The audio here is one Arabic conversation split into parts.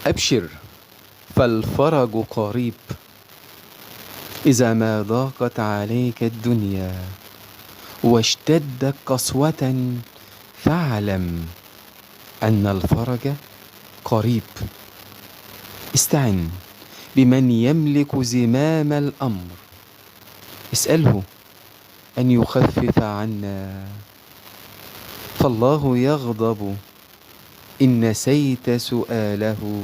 أبشر فالفرج قريب. إذا ما ضاقت عليك الدنيا واشتدت قسوة فاعلم أن الفرج قريب. استعن بمن يملك زمام الأمر، اسأله أن يخفف عنا، فالله يغضب إن نسيت سؤاله،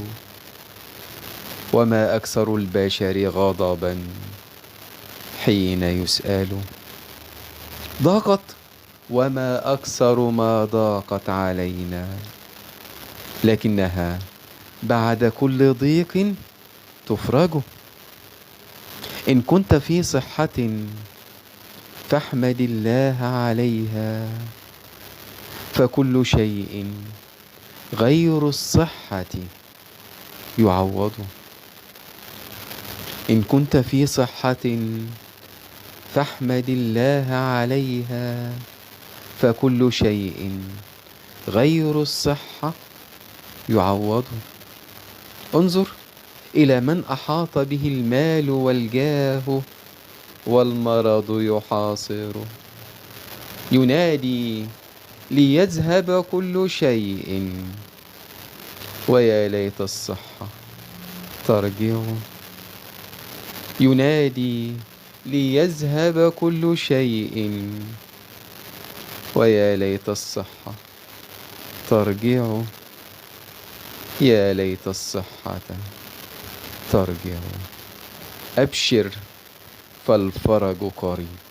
وما أكثر البشر غضبا حين يسأل. ضاقت وما أكثر ما ضاقت علينا، لكنها بعد كل ضيق تفرج. إن كنت في صحة فاحمد الله عليها، فكل شيء غير الصحة يعوض. إن كنت في صحة فاحمد الله عليها، فكل شيء غير الصحة يعوض. انظر إلى من أحاط به المال والجاه والمرض يحاصر، ينادي ليذهب كل شيء، ويا ليت الصحة ترجع. ينادي ليذهب كل شيء، ويا ليت الصحة ترجع. يا ليت الصحة ترجع. أبشر فالفرج قريب.